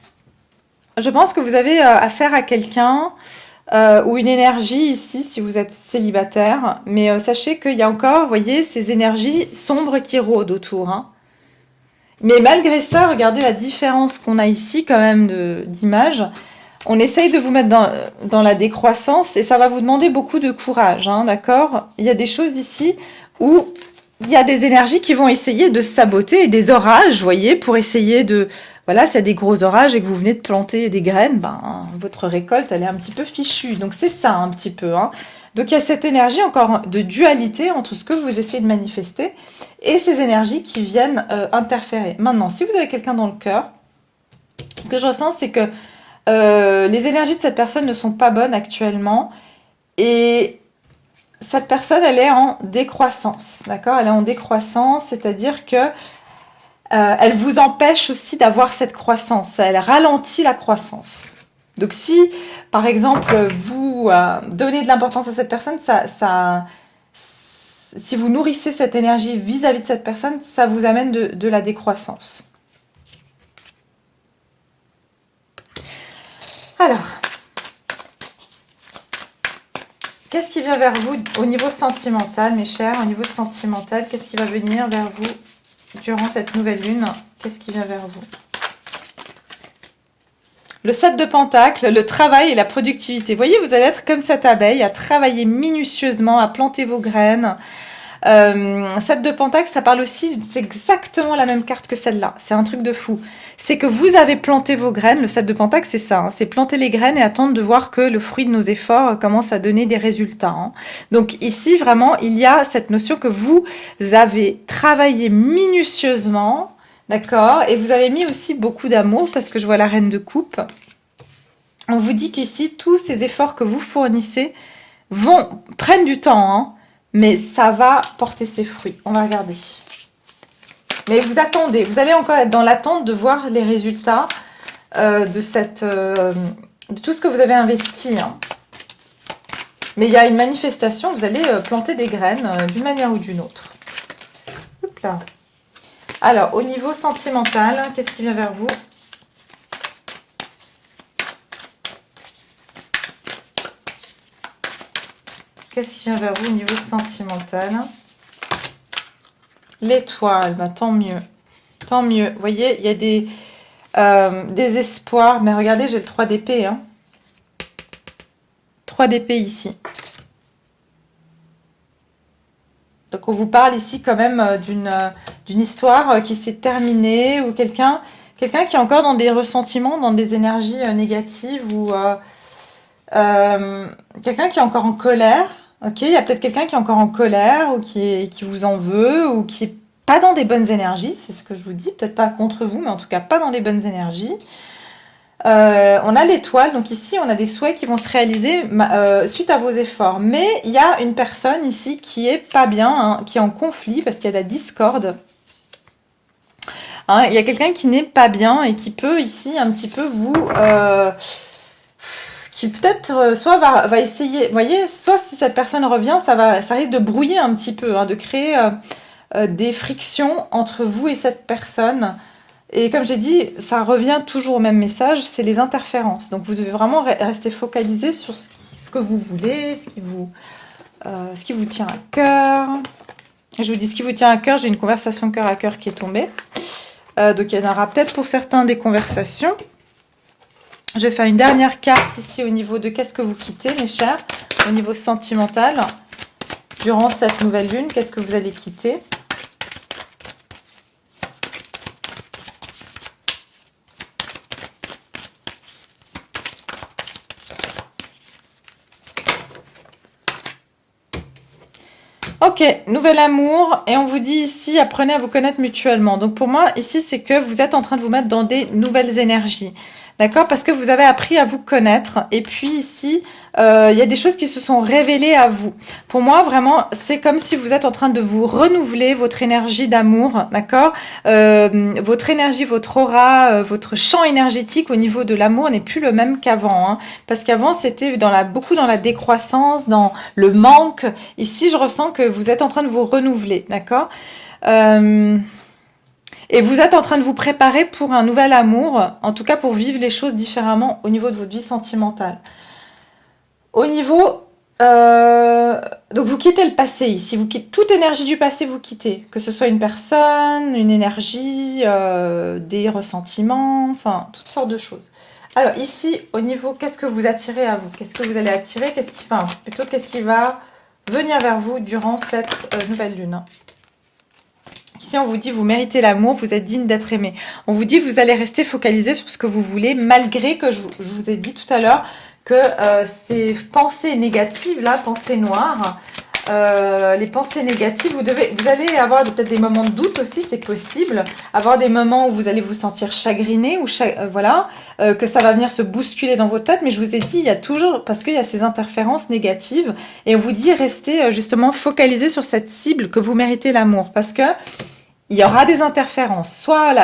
Je pense que vous avez affaire à quelqu'un ou une énergie ici, si vous êtes célibataire. Mais sachez qu'il y a encore, vous voyez, ces énergies sombres qui rôdent autour. Hein. Mais malgré ça, regardez la différence qu'on a ici, quand même, d'image. On essaye de vous mettre dans la décroissance et ça va vous demander beaucoup de courage, hein, d'accord? Il y a des choses ici où il y a des énergies qui vont essayer de saboter et des orages, vous voyez, pour essayer de... Voilà, s'il y a des gros orages et que vous venez de planter des graines, ben, votre récolte, elle est un petit peu fichue. Donc, c'est ça, un petit peu. Hein. Donc, il y a cette énergie encore de dualité entre ce que vous essayez de manifester et ces énergies qui viennent interférer. Maintenant, si vous avez quelqu'un dans le cœur, ce que je ressens, c'est que les énergies de cette personne ne sont pas bonnes actuellement et cette personne elle est en décroissance, d'accord? Elle est en décroissance, c'est-à-dire que elle vous empêche aussi d'avoir cette croissance, elle ralentit la croissance. Donc si par exemple vous donnez de l'importance à cette personne, si vous nourrissez cette énergie vis-à-vis de cette personne, ça vous amène de la décroissance. Alors, qu'est-ce qui vient vers vous au niveau sentimental, mes chers? Au niveau sentimental, qu'est-ce qui va venir vers vous durant cette nouvelle lune? Qu'est-ce qui vient vers vous? Le 7 de Pentacles, le travail et la productivité. Vous voyez, vous allez être comme cette abeille, à travailler minutieusement, à planter vos graines. 7 de Pentacles, ça parle aussi, c'est exactement la même carte que celle-là. C'est un truc de fou. C'est que vous avez planté vos graines. Le 7 de Pentacles, c'est ça. Hein, c'est planter les graines et attendre de voir que le fruit de nos efforts commence à donner des résultats. Hein. Donc ici, vraiment, il y a cette notion que vous avez travaillé minutieusement, d'accord? Et vous avez mis aussi beaucoup d'amour parce que je vois la reine de coupe. On vous dit qu'ici, tous ces efforts que vous fournissez prennent du temps, hein. Mais ça va porter ses fruits. On va regarder. Mais vous attendez. Vous allez encore être dans l'attente de voir les résultats de tout ce que vous avez investi. Hein. Mais il y a une manifestation. Vous allez planter des graines d'une manière ou d'une autre. Hop là. Alors, au niveau sentimental, qu'est-ce qui vient vers vous ? Qu'est-ce qui vient vers vous au niveau sentimental? L'étoile, bah, tant mieux. Tant mieux. Vous voyez, il y a des espoirs. Mais regardez, j'ai le 3 d'épée. Hein. 3 d'épée ici. Donc, on vous parle ici quand même d'une histoire qui s'est terminée ou quelqu'un qui est encore dans des ressentiments, dans des énergies négatives ou quelqu'un qui est encore en colère. Ok, il y a peut-être quelqu'un qui est encore en colère ou qui vous en veut ou qui est pas dans des bonnes énergies, c'est ce que je vous dis, peut-être pas contre vous, mais en tout cas pas dans les bonnes énergies. On a l'étoile, donc ici on a des souhaits qui vont se réaliser suite à vos efforts. Mais il y a une personne ici qui est pas bien, hein, qui est en conflit parce qu'il y a de la discorde. Hein, il y a quelqu'un qui n'est pas bien et qui peut ici un petit peu vous... qui peut-être soit va essayer... Vous voyez, soit si cette personne revient, ça risque de brouiller un petit peu, hein, de créer des frictions entre vous et cette personne. Et comme j'ai dit, ça revient toujours au même message, c'est les interférences. Donc vous devez vraiment rester focalisé sur ce que vous voulez, ce qui vous tient à cœur. Et je vous dis ce qui vous tient à cœur, j'ai une conversation cœur à cœur qui est tombée. Donc il y en aura peut-être pour certains des conversations. Je vais faire une dernière carte ici au niveau de qu'est-ce que vous quittez, mes chers, au niveau sentimental. Durant cette nouvelle lune, qu'est-ce que vous allez quitter ? Ok, nouvel amour, et on vous dit ici, apprenez à vous connaître mutuellement. Donc pour moi, ici, c'est que vous êtes en train de vous mettre dans des nouvelles énergies. D'accord? Parce que vous avez appris à vous connaître. Et puis ici, il y a des choses qui se sont révélées à vous. Pour moi, vraiment, c'est comme si vous êtes en train de vous renouveler votre énergie d'amour. D'accord? Votre énergie, votre aura, votre champ énergétique au niveau de l'amour n'est plus le même qu'avant. Hein, parce qu'avant, c'était beaucoup dans la décroissance, dans le manque. Ici, je ressens que vous êtes en train de vous renouveler. D'accord? Et vous êtes en train de vous préparer pour un nouvel amour, en tout cas pour vivre les choses différemment au niveau de votre vie sentimentale. Au niveau... donc vous quittez le passé ici, vous quittez toute énergie du passé, vous quittez. Que ce soit une personne, une énergie, des ressentiments, enfin toutes sortes de choses. Alors ici, au niveau, qu'est-ce que vous attirez à vous? Qu'est-ce que vous allez attirer? Qu'est-ce qui va venir vers vous durant cette nouvelle lune? Ici, on vous dit, vous méritez l'amour, vous êtes digne d'être aimé. On vous dit, vous allez rester focalisé sur ce que vous voulez, malgré que je vous ai dit tout à l'heure que ces pensées négatives, là, pensées noires, les pensées négatives, vous allez avoir peut-être des moments de doute aussi, c'est possible. Avoir des moments où vous allez vous sentir chagriné, ou voilà, que ça va venir se bousculer dans votre tête. Mais je vous ai dit, il y a toujours, parce qu'il y a ces interférences négatives, et on vous dit, restez justement focalisé sur cette cible que vous méritez l'amour, parce que il y aura des interférences, soit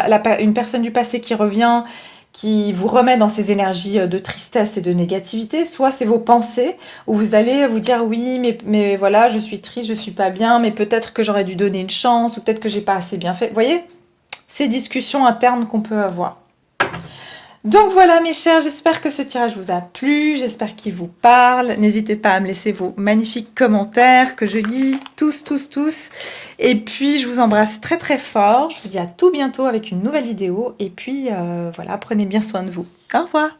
une personne du passé qui revient, qui vous remet dans ces énergies de tristesse et de négativité, soit c'est vos pensées, où vous allez vous dire oui, mais voilà, je suis triste, je suis pas bien, mais peut-être que j'aurais dû donner une chance, ou peut-être que j'ai pas assez bien fait. Vous voyez, ces discussions internes qu'on peut avoir. Donc voilà mes chers, j'espère que ce tirage vous a plu, j'espère qu'il vous parle. N'hésitez pas à me laisser vos magnifiques commentaires que je lis tous. Et puis je vous embrasse très très fort, je vous dis à tout bientôt avec une nouvelle vidéo. Et puis voilà, prenez bien soin de vous. Au revoir.